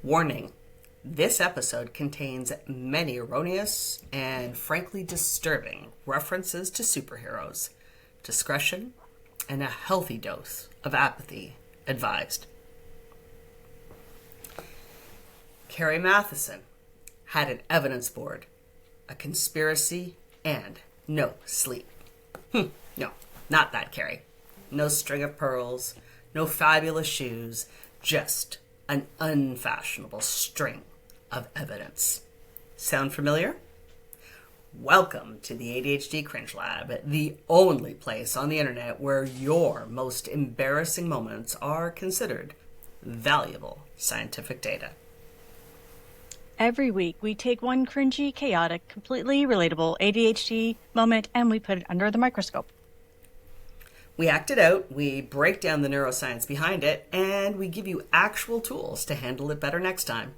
Warning, this episode contains many erroneous and frankly disturbing references to superheroes. Discretion and a healthy dose of apathy advised. Carrie Matheson had an evidence board, a conspiracy, and no sleep. No, not that Carrie. No string of pearls, no fabulous shoes, just an unfashionable string of evidence. Sound familiar? Welcome to the ADHD Cringe Lab, the only place on the internet where your most embarrassing moments are considered valuable scientific data. Every week, we take one cringy, chaotic, completely relatable ADHD moment and we put it under the microscope. We act it out, we break down the neuroscience behind it, and we give you actual tools to handle it better next time.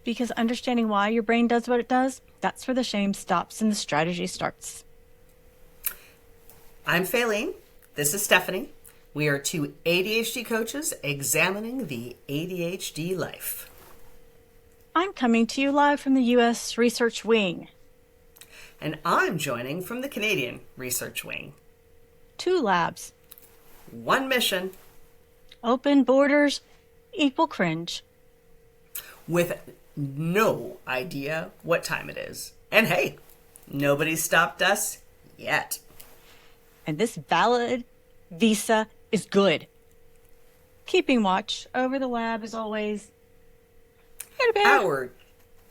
Because understanding why your brain does what it does, that's where the shame stops and the strategy starts. I'm Faylene. This is Stephanie. We are two ADHD coaches examining the ADHD life. I'm coming to you live from the U.S. Research Wing. And I'm joining from the Canadian Research Wing. 2 labs. 1 mission. Open borders, equal cringe. With no idea what time it is. And hey, nobody stopped us yet. And this valid visa is good. Keeping watch over the lab as always. Our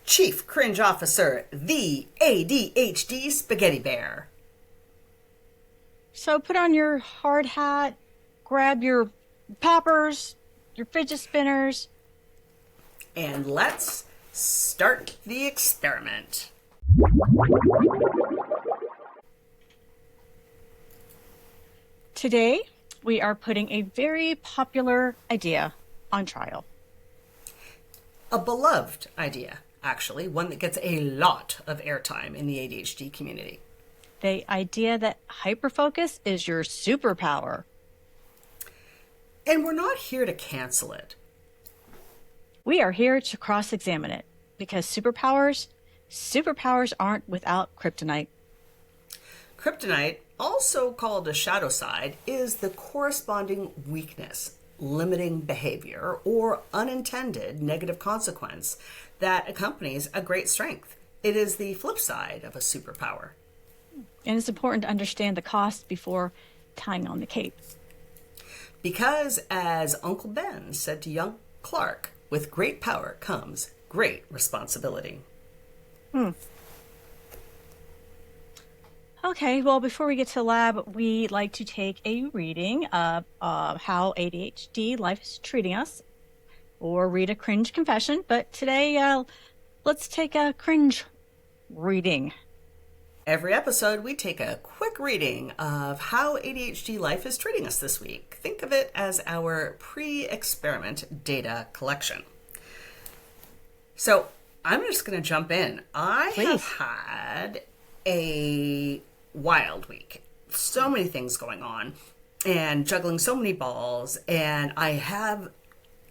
Chief Cringe Officer, the ADHD Spaghetti Bear. So put on your hard hat, grab your poppers, your fidget spinners. And let's start the experiment. Today, we are putting a very popular idea on trial. A beloved idea, actually, one that gets a lot of airtime in the ADHD community. The idea that hyperfocus is your superpower. And we're not here to cancel it. We are here to cross-examine it because superpowers aren't without kryptonite. Kryptonite, also called a shadow side, is the corresponding weakness, limiting behavior, or unintended negative consequence that accompanies a great strength. It is the flip side of a superpower. And it's important to understand the cost before tying on the cape. Because, as Uncle Ben said to young Clark, with great power comes great responsibility. Okay, well, before we get to the lab, we like to take a reading of how ADHD life is treating us, or read a cringe confession. But today, let's take a cringe reading. Every episode, we take a quick reading of how ADHD life is treating us this week. Think of it as our pre-experiment data collection. So I'm just going to jump in. I have had a wild week. So many things going on and juggling so many balls. And I have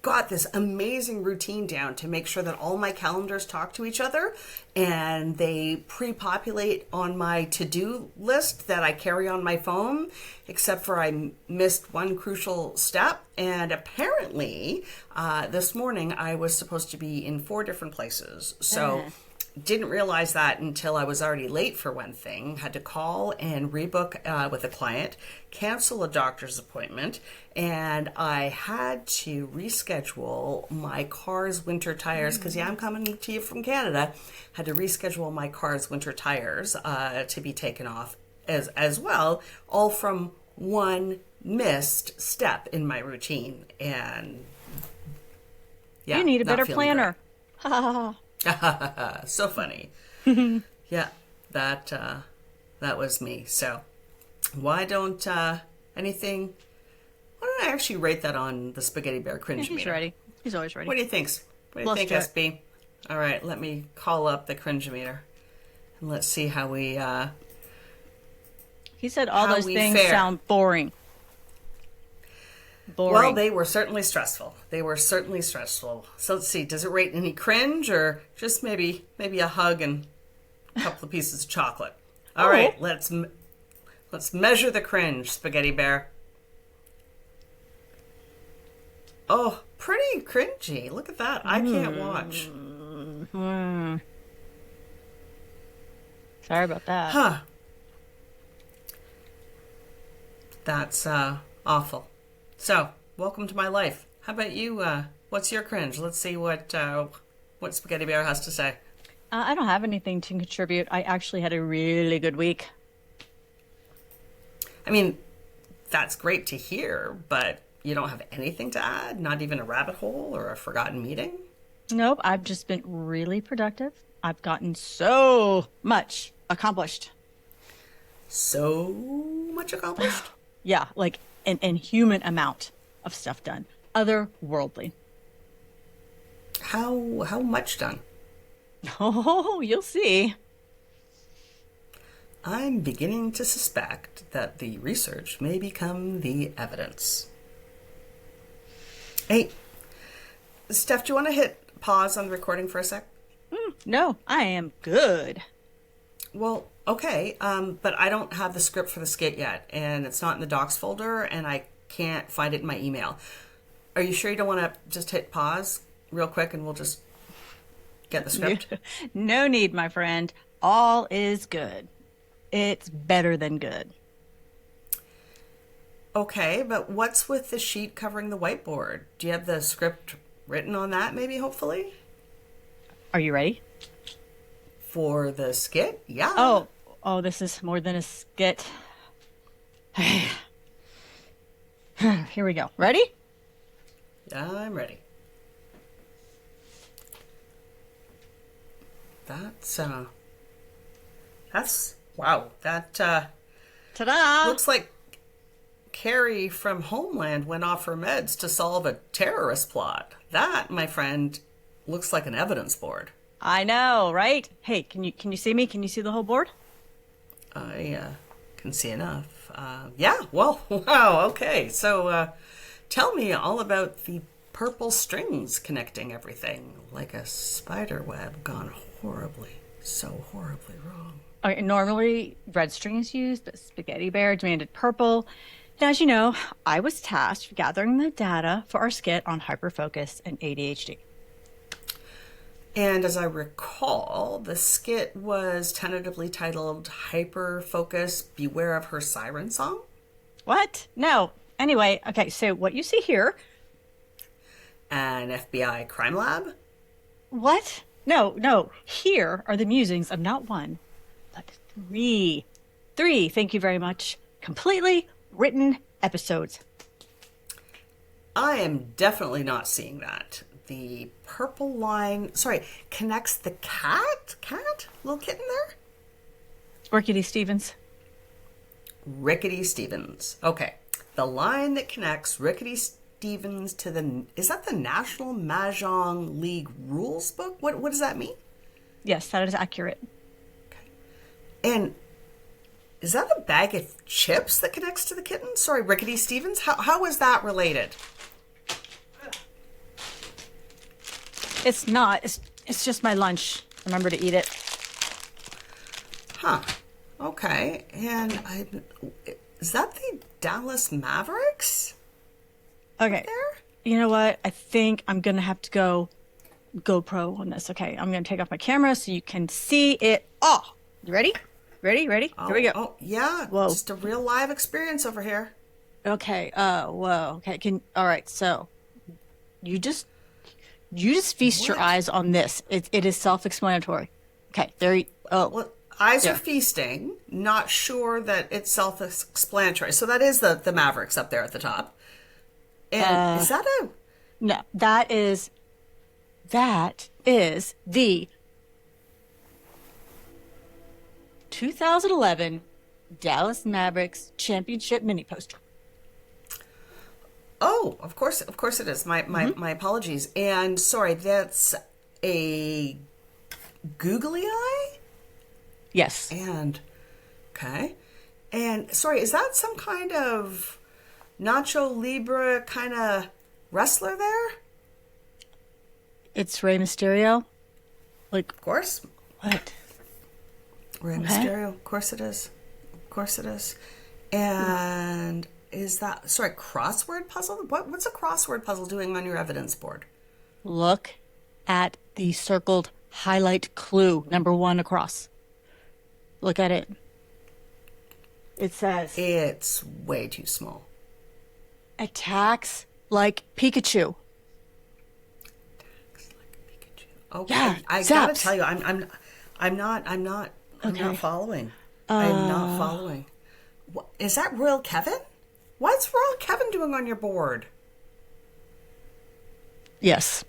got this amazing routine down to make sure that all my calendars talk to each other and they pre-populate on my to-do list that I carry on my phone, except for I missed one crucial step. And apparently this morning I was supposed to be in 4 different places. So didn't realize that until I was already late for one thing. Had to call and rebook with a client, cancel a doctor's appointment, and I had to reschedule my car's winter tires because, I'm coming to you from Canada. Had to reschedule my car's winter tires to be taken off as well, all from one missed step in my routine. And yeah, you need a better planner. So funny. Yeah, that was me. So why don't I actually rate that on the Spaghetti Bear cringe He's meter? ready. He's always ready. What do you think? What do you think, SB? All right, let me call up the cringe meter and let's see how we he said all those things fare. sound boring. Well, Boring. they were certainly stressful. They were certainly stressful. So let's see. Does it rate any cringe or just maybe a hug and a couple of pieces of chocolate? All right, let's measure the cringe, Spaghetti Bear. Oh, pretty cringy. Look at that. I can't watch. Sorry about that. Huh. That's awful. So, welcome to my life. How about you? What's your cringe? Let's see what Spaghetti Bear has to say. I don't have anything to contribute. I actually had a really good week. I mean, that's great to hear, but you don't have anything to add? Not even a rabbit hole or a forgotten meeting? Nope, I've just been really productive. I've gotten so much accomplished. So much accomplished? Yeah, like an inhuman amount of stuff done. Otherworldly. How much done? Oh, you'll see. I'm beginning to suspect that the research may become the evidence. Hey, Steph, do you want to hit pause on the recording for a sec? No, I am good. Well, okay, but I don't have the script for the skit yet, and it's not in the docs folder, and I can't find it in my email. Are you sure you don't want to just hit pause real quick, and we'll just get the script? No need, my friend. All is good. It's better than good. Okay, but what's with the sheet covering the whiteboard? Do you have the script written on that, maybe, hopefully? Are you ready? For the skit? Yeah. Oh, this is more than a skit. Here we go. Ready? I'm ready. That's wow. That Ta-da! looks like Carrie from Homeland went off her meds to solve a terrorist plot. That, my friend, looks like an evidence board. I know, right? Hey, can you see me? Can you see the whole board? I can see enough. Yeah, well, wow, okay. So tell me all about the purple strings connecting everything, like a spider web gone so horribly wrong. Okay, normally red string is used, but Spaghetti Bear demanded purple. And as you know, I was tasked with gathering the data for our skit on hyperfocus and ADHD. And as I recall, the skit was tentatively titled Hyperfocus, Beware of Her Siren Song? What? No. Anyway, okay, so what you see here... An FBI crime lab? What? No. Here are the musings of not one, but three. Thank you very much. Completely written episodes. I am definitely not seeing that. The purple line, connects the cat? Little kitten there? Rickety Stevens. Rickety Stevens. Okay. The line that connects Rickety Stevens to is that the National Mahjong League rules book? What does that mean? Yes, that is accurate. Okay. And is that a bag of chips that connects to the kitten? Sorry, Rickety Stevens? How is that related? It's not. It's just my lunch. Remember to eat it. Huh. Okay. And is that the Dallas Mavericks? Okay. Right there? You know what? I think I'm going to have to go GoPro on this. Okay. I'm going to take off my camera so you can see it all. You ready? Ready? Here we go. Oh, yeah. Whoa. Just a real live experience over here. Okay. Whoa. Okay. All right. So you just feast your eyes on this. It is self-explanatory. Okay. Well, eyes are feasting. Not sure that it's self-explanatory. So that is the Mavericks up there at the top. And is that No, that is the 2011 Dallas Mavericks championship mini poster. Oh, of course it is. My apologies. And sorry, that's a googly eye? Yes. And okay. And sorry, is that some kind of Nacho Libre kind of wrestler there? It's Rey Mysterio. Like, Of course. what? Rey Mysterio. Of course it is. Of course it is. And is that, sorry, crossword puzzle? What's a crossword puzzle doing on your evidence board? Look at the circled highlight clue, number 1 across. Look at it. It says, It's way too small. attacks like Pikachu. Okay, Yeah, I gotta zaps. tell you, I'm not Okay. following. I'm not following. What, is that Royal Kevin? What's Royal Kevin doing on your board? Yes.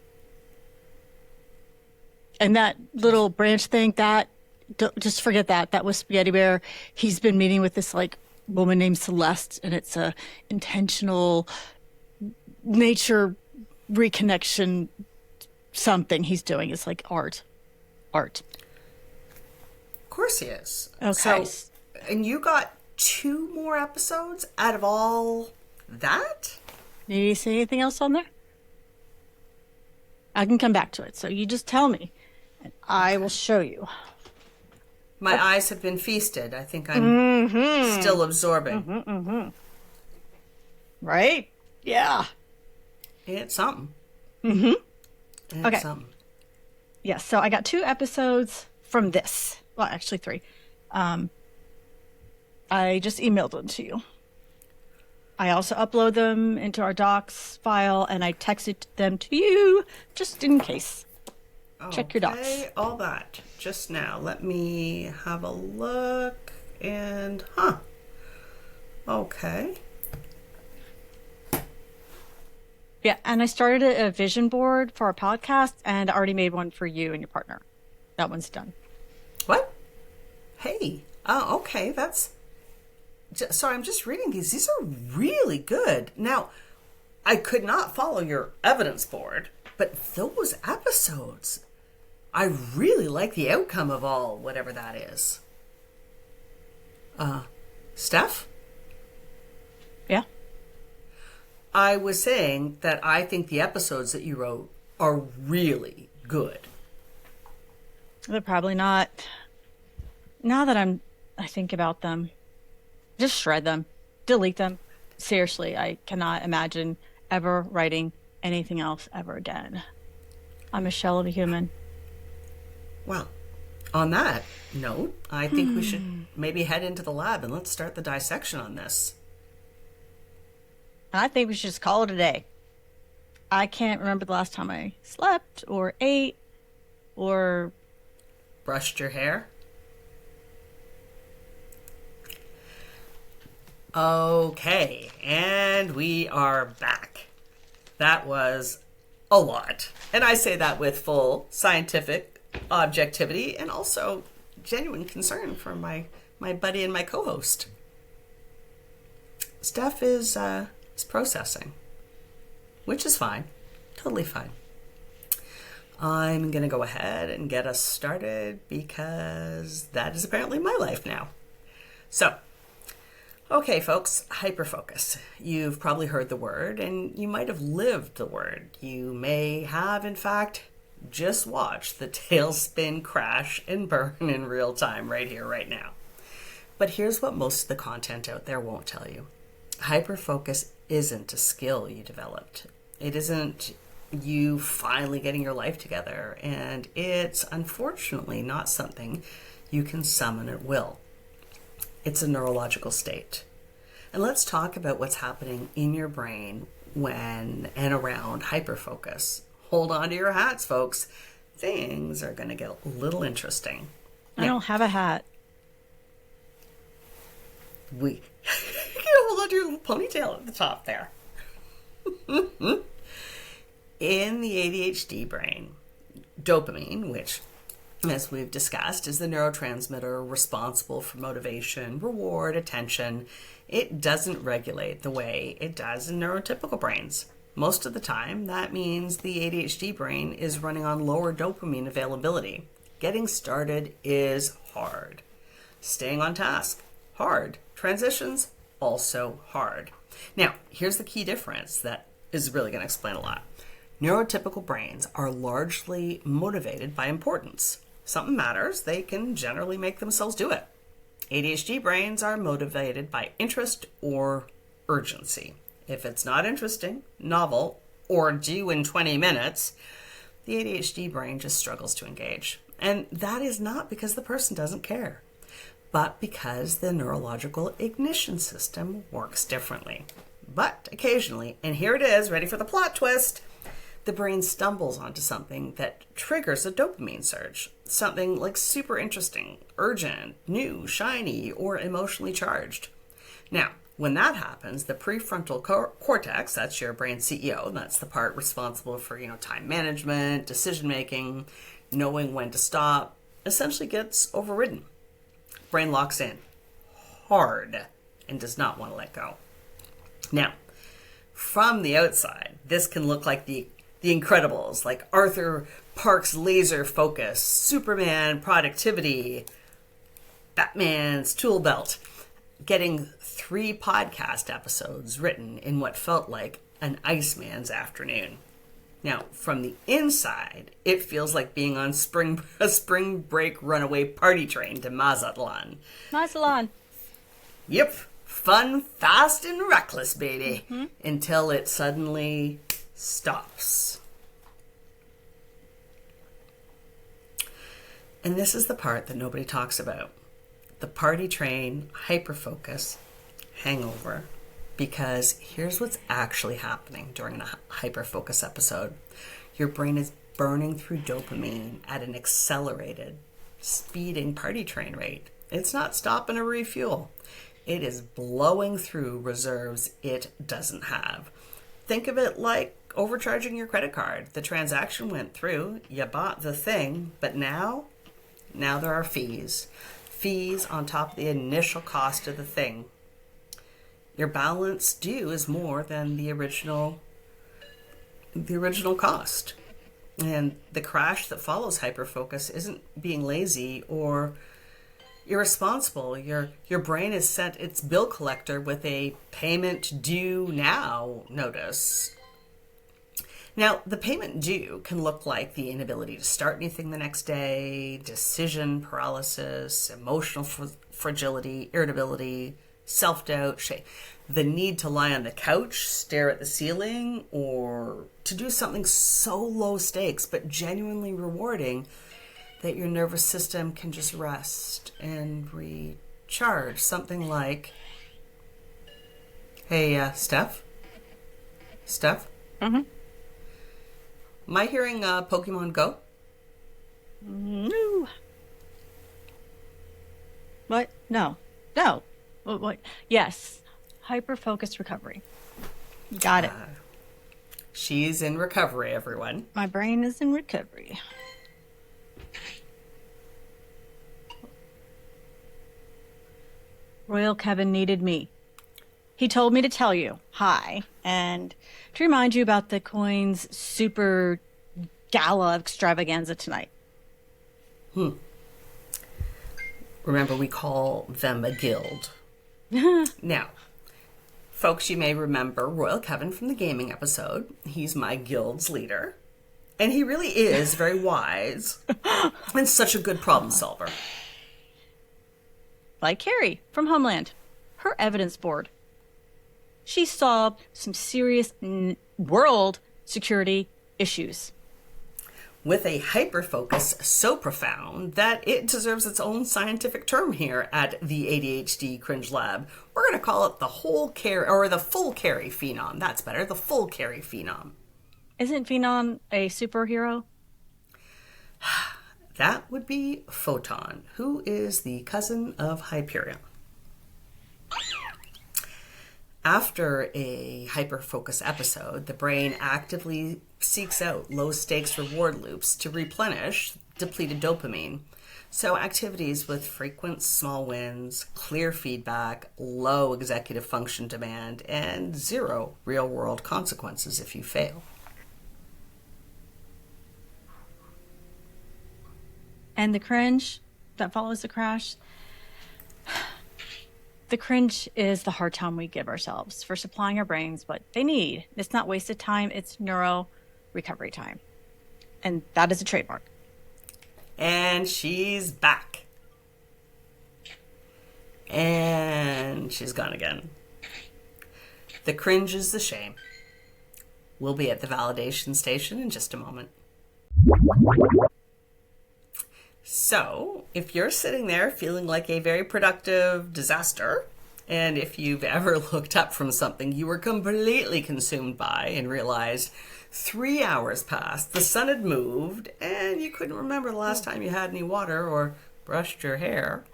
And that little branch thing, just forget that. That was Spaghetti Bear. He's been meeting with this like woman named Celeste, and it's a intentional nature reconnection something he's doing. It's like art. Of course he is. Okay. So, and you got 2 more episodes out of all that? Need you see anything else on there? I can come back to it. So you just tell me, and I will show you. My eyes have been feasted. I think I'm still absorbing. Right? Yeah. It's something. It's Okay. something. Yes. So I got 2 episodes from this. Well, actually 3. I just emailed them to you. I also upload them into our docs file, and I texted them to you just in case. Check your docs. Okay, all that just now. Let me have a look. And okay. Yeah, and I started a vision board for our podcast, and I already made one for you and your partner. That one's done. What? Hey. Oh, okay. That's. Sorry, I'm just reading these. These are really good. Now, I could not follow your evidence board, but those episodes, I really like the outcome of all, whatever that is. Steph? Yeah. I was saying that I think the episodes that you wrote are really good. They're probably not. Now that I think about them, just shred them, delete them. Seriously, I cannot imagine ever writing anything else ever again. I'm a shell of a human. Well, on that note, I think we should maybe head into the lab and let's start the dissection on this. I think we should just call it a day. I can't remember the last time I slept or ate or... Brushed your hair? Okay, and we are back. That was a lot. And I say that with full scientific objectivity and also genuine concern for my buddy and my co-host. Steph is processing, which is fine. Totally fine. I'm going to go ahead and get us started because that is apparently my life now. So, okay, folks, hyperfocus. You've probably heard the word, and you might have lived the word. You may have, in fact, just watched the tailspin crash and burn in real time right here, right now. But here's what most of the content out there won't tell you. Hyperfocus isn't a skill you developed. It isn't you finally getting your life together, and it's unfortunately not something you can summon at will. It's a neurological state. And let's talk about what's happening in your brain when and around hyperfocus. Hold on to your hats, folks. Things are going to get a little interesting. I don't have a hat. You hold on to your little ponytail at the top there. In the ADHD brain, dopamine, which, as we've discussed, is the neurotransmitter responsible for motivation, reward, attention, it doesn't regulate the way it does in neurotypical brains. Most of the time, that means the ADHD brain is running on lower dopamine availability. Getting started is hard. Staying on task, hard. Transitions, also hard. Now, here's the key difference that is really going to explain a lot. Neurotypical brains are largely motivated by importance. Something matters, they can generally make themselves do it. ADHD brains are motivated by interest or urgency. If it's not interesting, novel, or due in 20 minutes, the ADHD brain just struggles to engage. And that is not because the person doesn't care, but because the neurological ignition system works differently. But occasionally, and here it is, ready for the plot twist, the brain stumbles onto something that triggers a dopamine surge. Something like super interesting, urgent, new, shiny, or emotionally charged. Now, when that happens, the prefrontal cortex, that's your brain CEO, that's the part responsible for, time management, decision making, knowing when to stop, essentially gets overridden. Brain locks in hard and does not want to let go. Now, from the outside, this can look like the Incredibles, like Arthur Park's laser focus, Superman productivity, Batman's tool belt, getting 3 podcast episodes written in what felt like an Iceman's afternoon. Now, from the inside, it feels like being on a spring break runaway party train to Mazatlan. Mazatlan. Yep. Fun, fast, and reckless, baby. Mm-hmm. Until it suddenly stops. And this is the part that nobody talks about. The party train, hyperfocus, hangover. Because here's what's actually happening during a hyperfocus episode. Your brain is burning through dopamine at an accelerated, speeding party train rate. It's not stopping to refuel. It is blowing through reserves it doesn't have. Think of it like overcharging your credit card. The transaction went through, you bought the thing, but now there are fees. Fees on top of the initial cost of the thing. Your balance due is more than the original cost. And the crash that follows hyperfocus isn't being lazy or irresponsible. Your brain has sent its bill collector with a payment due now notice. Now, the payment due can look like the inability to start anything the next day, decision paralysis, emotional fragility, irritability, self-doubt, the need to lie on the couch, stare at the ceiling, or to do something so low stakes but genuinely rewarding that your nervous system can just rest and recharge. Something like, hey, Steph? Steph? Mm-hmm. Am I hearing Pokemon Go? No. What? No. What? Yes. Hyperfocus recovery. You got it. She's in recovery, everyone. My brain is in recovery. Royal Kevin needed me. He told me to tell you hi and to remind you about the coin's super gala extravaganza tonight. Remember, we call them a guild. Now, folks, you may remember Royal Kevin from the gaming episode. He's my guild's leader. And he really is very wise and such a good problem solver. Like Carrie from Homeland, her evidence board. She solved some serious world security issues. With a hyperfocus so profound that it deserves its own scientific term here at the ADHD Cringe Lab. We're going to call it the full carry phenom. That's better, the full carry phenom. Isn't Phenom a superhero? That would be Photon, who is the cousin of Hyperion. After a hyperfocus episode, the brain actively seeks out low-stakes reward loops to replenish depleted dopamine. So activities with frequent small wins, clear feedback, low executive function demand, and 0 real-world consequences if you fail. And the cringe that follows the crash? The cringe is the hard time we give ourselves for supplying our brains what they need. It's not wasted time, it's neuro-recovery time. And that is a trademark. And she's back. And she's gone again. The cringe is the shame. We'll be at the validation station in just a moment. So, if you're sitting there feeling like a very productive disaster, and if you've ever looked up from something you were completely consumed by and realized 3 hours passed, the sun had moved, and you couldn't remember the last time you had any water or brushed your hair.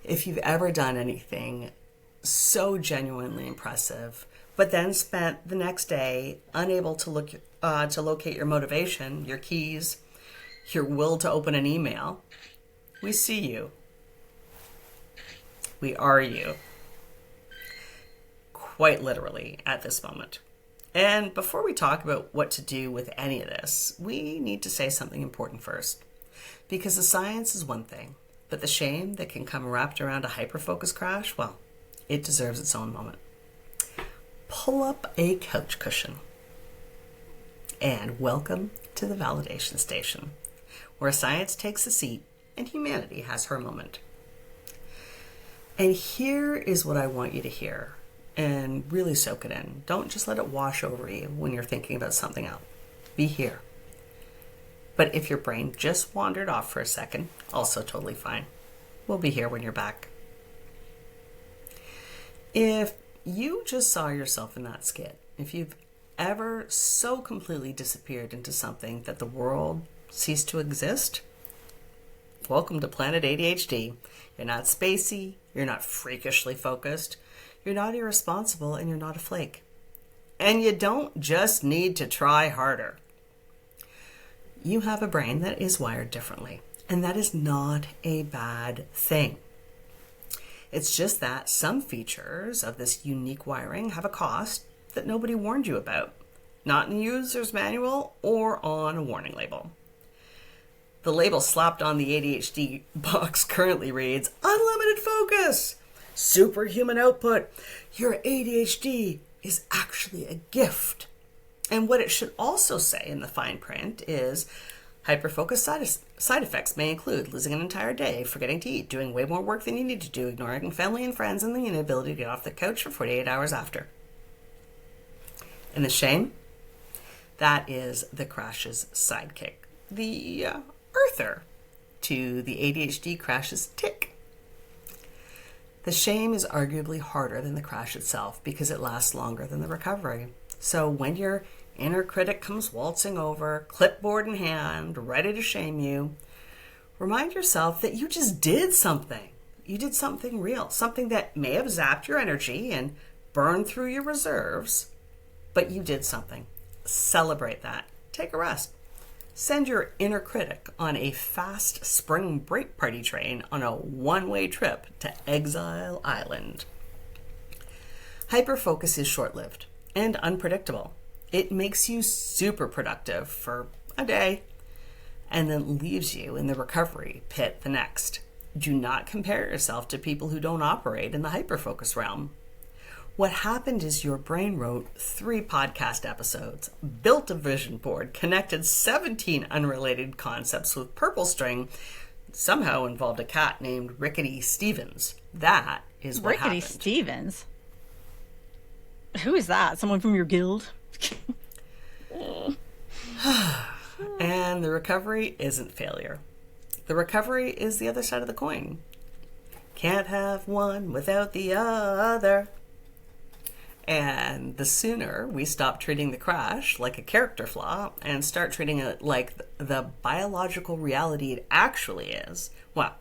If you've ever done anything so genuinely impressive, but then spent the next day unable to locate your motivation, your keys, your will to open an email, we see you. We are you. Quite literally at this moment. And before we talk about what to do with any of this, we need to say something important first. Because the science is one thing, but the shame that can come wrapped around a hyperfocus crash, well, it deserves its own moment. Pull up a couch cushion and welcome to the validation station, where science takes a seat and humanity has her moment. And here is what I want you to hear and really soak it in. Don't just let it wash over you when you're thinking about something else. Be here. But if your brain just wandered off for a second, also totally fine. We'll be here when you're back. If you just saw yourself in that skit, if you've ever so completely disappeared into something that the world ceased to exist, welcome to Planet ADHD. You're not spacey, you're not freakishly focused, you're not irresponsible, and you're not a flake. And you don't just need to try harder. You have a brain that is wired differently, and that is not a bad thing. It's just that some features of this unique wiring have a cost that nobody warned you about, not in the user's manual or on a warning label. The label slapped on the ADHD box currently reads, unlimited focus, superhuman output. Your ADHD is actually a gift. And what it should also say in the fine print is, hyperfocus side effects may include losing an entire day, forgetting to eat, doing way more work than you need to do, ignoring family and friends, and the inability to get off the couch for 48 hours after. And the shame? That is the crash's sidekick. The earther to the ADHD crash's tick. The shame is arguably harder than the crash itself because it lasts longer than the recovery. So when your inner critic comes waltzing over, clipboard in hand, ready to shame you, remind yourself that you just did something. You did something real, something that may have zapped your energy and burned through your reserves, but you did something. Celebrate that. Take a rest. Send your inner critic on a fast spring break party train on a one-way trip to Exile Island. Hyperfocus is short-lived and unpredictable. It makes you super productive for a day and then leaves you in the recovery pit the next. Do not compare yourself to people who don't operate in the hyperfocus realm. What happened is your brain wrote 3 podcast episodes, built a vision board, connected 17 unrelated concepts with purple string, somehow involved a cat named Rickety Stevens. That is what happened. Rickety Stevens? Who is that? Someone from your guild? And the recovery isn't failure. The recovery is the other side of the coin. Can't have one without the other. And the sooner we stop treating the crash like a character flaw and start treating it like the biological reality it actually is, well,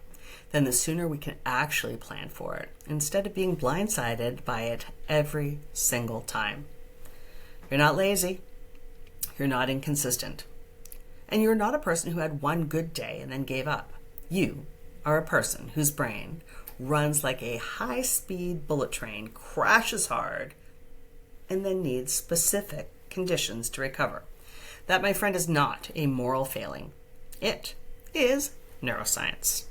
then the sooner we can actually plan for it instead of being blindsided by it every single time. You're not lazy. You're not inconsistent. And you're not a person who had one good day and then gave up. You are a person whose brain runs like a high-speed bullet train, crashes hard, and then needs specific conditions to recover. That, my friend, is not a moral failing. It is neuroscience.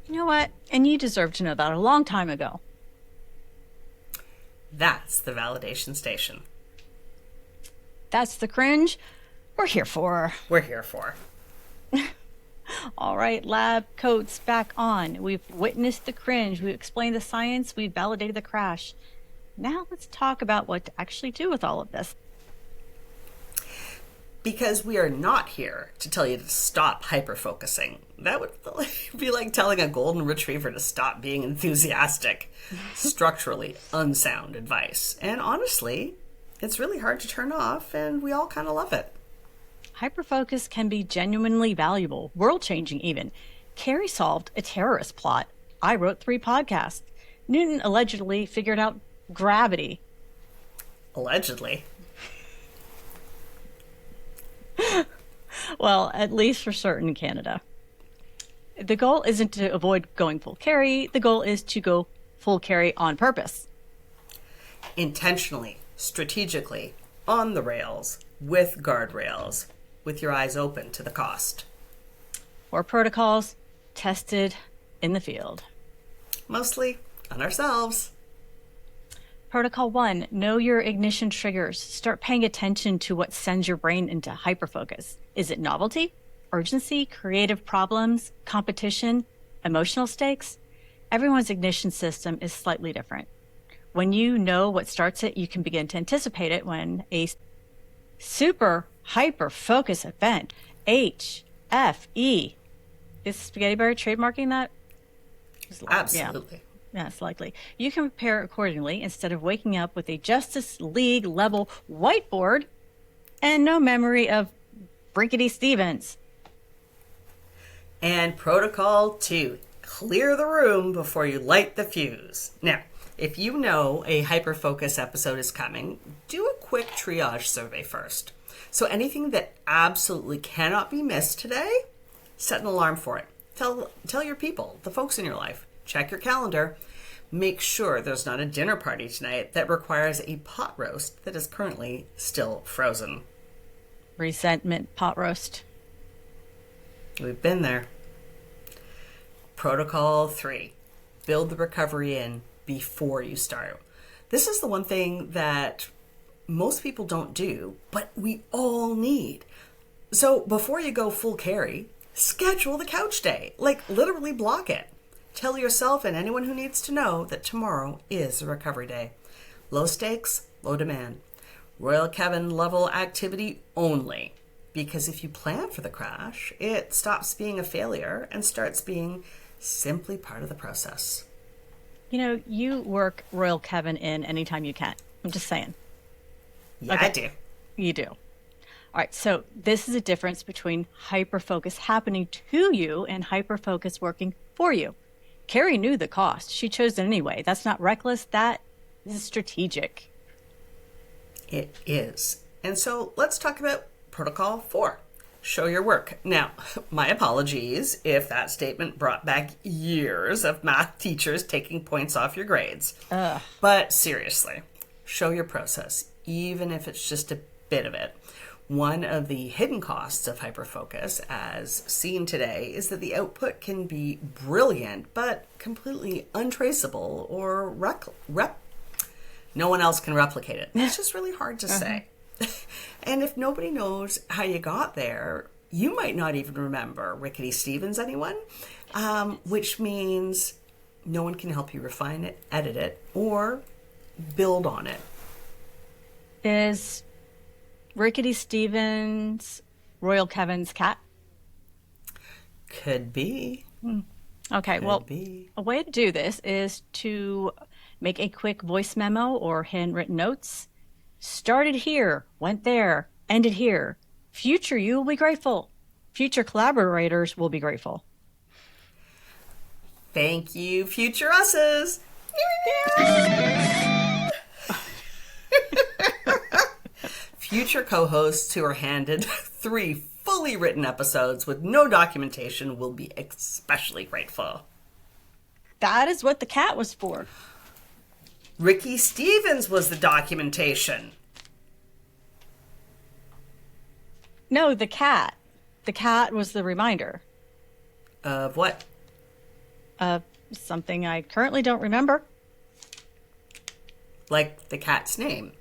You know what? And you deserve to know that a long time ago. That's the validation station. That's the cringe we're here for. We're here for. All right, lab coats back on. We've witnessed the cringe. We've explained the science. We've validated the crash. Now let's talk about what to actually do with all of this. Because we are not here to tell you to stop hyperfocusing. That would be like telling a golden retriever to stop being enthusiastic. Structurally unsound advice. And honestly, it's really hard to turn off, and we all kind of love it. Hyperfocus can be genuinely valuable, world-changing even. Carrie solved a terrorist plot. I wrote 3 podcasts. Newton allegedly figured out gravity. Allegedly. Well, at least for certain in Canada. The goal isn't to avoid going full carry. The goal is to go full carry on purpose. Intentionally, strategically, on the rails, with guardrails, with your eyes open to the cost. Or protocols tested in the field. Mostly on ourselves. Protocol 1, know your ignition triggers. Start paying attention to what sends your brain into hyperfocus. Is it novelty, urgency, creative problems, competition, emotional stakes? Everyone's ignition system is slightly different. When you know what starts it, you can begin to anticipate it when a super hyperfocus event, HFE. Is Spaghetti Bird trademarking that? Absolutely. Yeah, it's likely. You can prepare accordingly instead of waking up with a Justice League level whiteboard and no memory of Brinkety Stevens. And protocol 2, clear the room before you light the fuse. Now, if you know a hyperfocus episode is coming, do a quick triage survey first. So anything that absolutely cannot be missed today, set an alarm for it. Tell your people, the folks in your life. Check your calendar. Make sure there's not a dinner party tonight that requires a pot roast that is currently still frozen. Resentment pot roast. We've been there. Protocol 3, build the recovery in before you start. This is the one thing that most people don't do, but we all need. So before you go full carry, schedule the couch day. Like literally block it. Tell yourself and anyone who needs to know that tomorrow is a recovery day. Low stakes, low demand. Royal Kevin level activity only. Because if you plan for the crash, it stops being a failure and starts being simply part of the process. You know, you work Royal Kevin in anytime you can. I'm just saying. Yeah, okay. I do. You do. All right, so this is a difference between hyperfocus happening to you and hyperfocus working for you. Carrie knew the cost. She chose it anyway. That's not reckless. That is strategic. It is. And so let's talk about protocol 4. Show your work. Now, my apologies if that statement brought back years of math teachers taking points off your grades. But seriously, show your process, even if it's just a bit of it. One of the hidden costs of hyperfocus, as seen today, is that the output can be brilliant, but completely untraceable or no one else can replicate it. It's just really hard to say. And if nobody knows how you got there, you might not even remember Rickety Stevens, anyone? Which means no one can help you refine it, edit it, or build on it. Is Rickety Stevens Royal Kevin's cat? Could be. Okay, a way to do this is to make a quick voice memo or handwritten notes. Started here, went there, ended here. Future you will be grateful. Future collaborators will be grateful. Thank you, future us's. Future co-hosts who are handed 3 fully written episodes with no documentation will be especially grateful. That is what the cat was for. Ricky Stevens was the documentation. No, the cat. The cat was the reminder. Of what? Something I currently don't remember. Like the cat's name.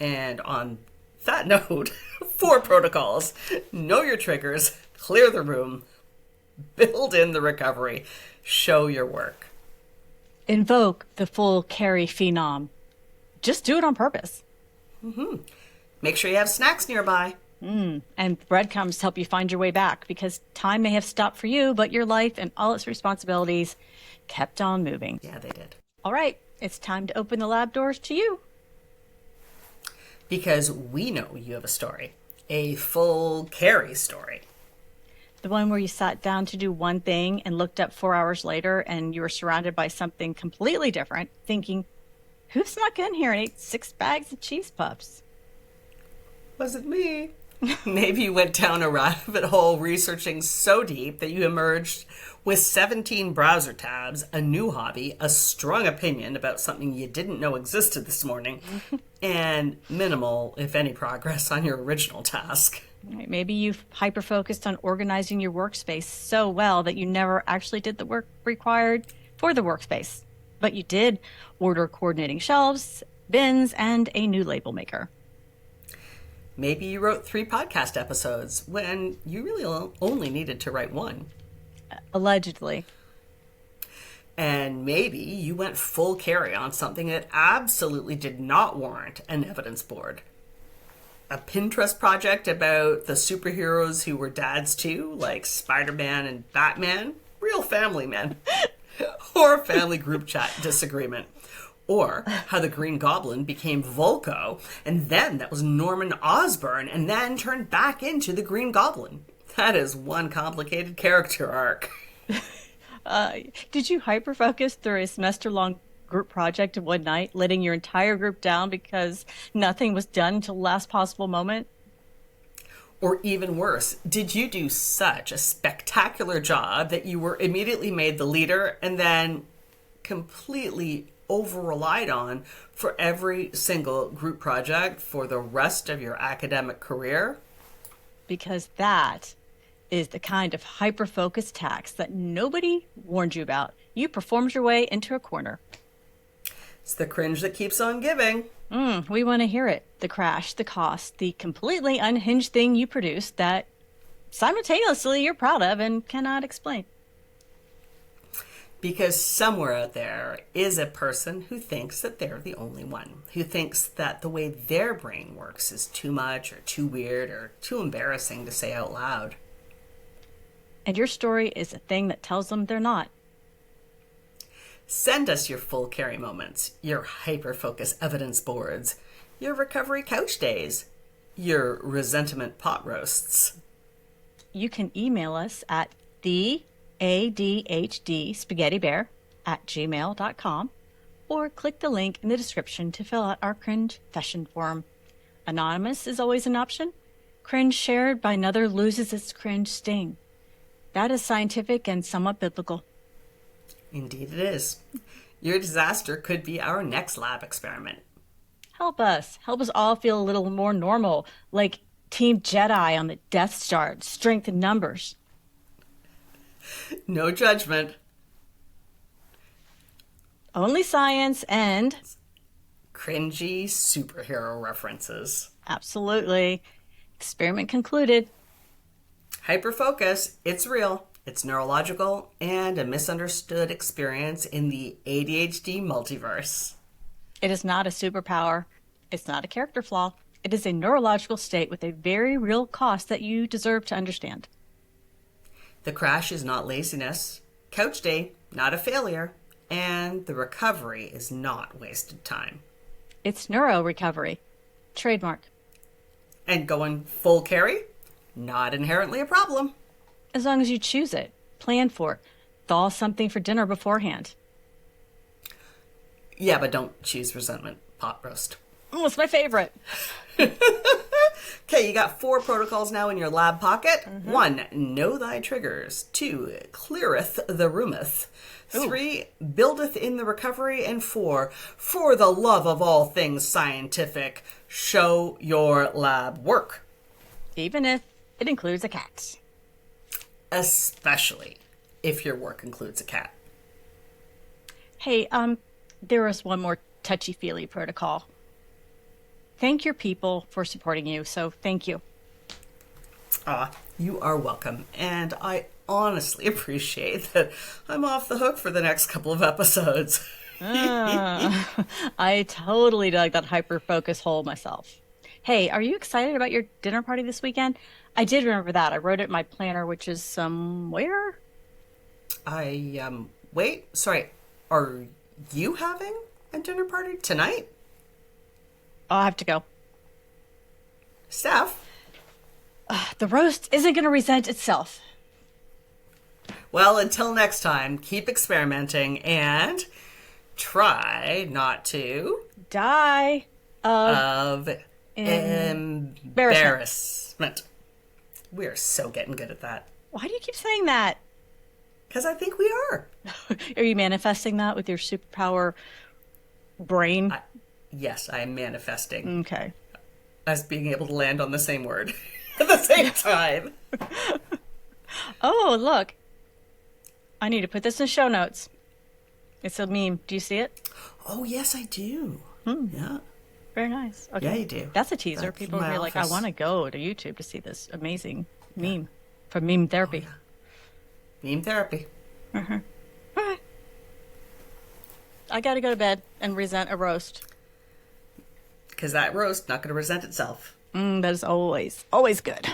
And on that note, 4 protocols. Know your triggers, clear the room, build in the recovery, show your work. Invoke the full carry phenom. Just do it on purpose. Make sure you have snacks nearby. And breadcrumbs help you find your way back, because time may have stopped for you, but your life and all its responsibilities kept on moving. Yeah, they did. All right, it's time to open the lab doors to you. Because we know you have a story. A full carry story. The one where you sat down to do one thing and looked up 4 hours later and you were surrounded by something completely different, thinking, who snuck in here and ate 6 bags of cheese puffs? Wasn't me. Maybe you went down a rabbit hole researching so deep that you emerged with 17 browser tabs, a new hobby, a strong opinion about something you didn't know existed this morning, and minimal, if any, progress on your original task. Right, maybe you've hyper-focused on organizing your workspace so well that you never actually did the work required for the workspace. But you did order coordinating shelves, bins, and a new label maker. Maybe you wrote 3 podcast episodes when you really only needed to write 1. Allegedly. And maybe you went full carry on something that absolutely did not warrant an evidence board. A Pinterest project about the superheroes who were dads too, like Spider-Man and Batman, real family men. Or a family group chat disagreement. Or how the Green Goblin became Volko, and then that was Norman Osborn, and then turned back into the Green Goblin. That is one complicated character arc. Did you hyper-focus through a semester-long group project in one night, letting your entire group down because nothing was done until the last possible moment? Or even worse, did you do such a spectacular job that you were immediately made the leader and then completely over-relied on for every single group project for the rest of your academic career? Because that is the kind of hyper-focus tax that nobody warned you about. You performed your way into a corner. It's the cringe that keeps on giving. We want to hear it. The crash, the cost, the completely unhinged thing you produced that simultaneously you're proud of and cannot explain. Because somewhere out there is a person who thinks that they're the only one, who thinks that the way their brain works is too much or too weird or too embarrassing to say out loud. And your story is a thing that tells them they're not. Send us your full carry moments, your hyperfocus evidence boards, your recovery couch days, your resentment pot roasts. You can email us at the ADHDspaghettibear@gmail.com or click the link in the description to fill out our cringe confession form. Anonymous is always an option. Cringe shared by another loses its cringe sting. That is scientific and somewhat biblical. Indeed it is. Your disaster could be our next lab experiment. Help us. Help us all feel a little more normal, like Team Jedi on the Death Star, strength in numbers. No judgment. Only science and Cringy superhero references. absolutely. Experiment concluded. Hyperfocus, it's real, it's neurological, and a misunderstood experience in the ADHD multiverse. It is not a superpower. It's not a character flaw. It is a neurological state with a very real cost that you deserve to understand. The crash is not laziness, couch day, not a failure, and the recovery is not wasted time. It's Neuro-Recovery. Trademark. And going full carry? Not inherently a problem. As long as you choose it, plan for it, thaw something for dinner beforehand. Yeah, but don't choose resentment pot roast. Oh, it's my favorite. Okay, you got 4 protocols now in your lab pocket. 1, know thy triggers. 2, cleareth the roometh. 3, buildeth in the recovery. And 4, for the love of all things scientific, show your lab work. Even if it includes a cat. Especially if your work includes a cat. Hey, there is one more touchy-feely protocol. Thank your people for supporting you, so thank you. You are welcome. And I honestly appreciate that I'm off the hook for the next couple of episodes. I totally dug that hyper-focus hole myself. Hey, are you excited about your dinner party this weekend? I did remember that. I wrote it in my planner, which is somewhere. Wait, sorry. Are you having a dinner party tonight? I'll have to go. Steph? The roast isn't going to resent itself. Well, until next time, keep experimenting and try not to Die of embarrassment. embarrassment. We are so getting good at that. Why do you keep saying that? Because I think we are. Are you manifesting that with your superpower brain? Yes, I am manifesting Okay. us being able to land on the same word at the same time. Oh, look. I need to put this in show notes. It's a meme. Do you see it? Oh, yes, I do. Yeah. Very nice. Okay. Yeah, you do. That's a teaser. That's People my will be like, I office. want to go to YouTube to see this amazing meme from meme therapy. Meme therapy. All right. I got to go to bed and resent a roast. Because that roast not going to resent itself. That is always good.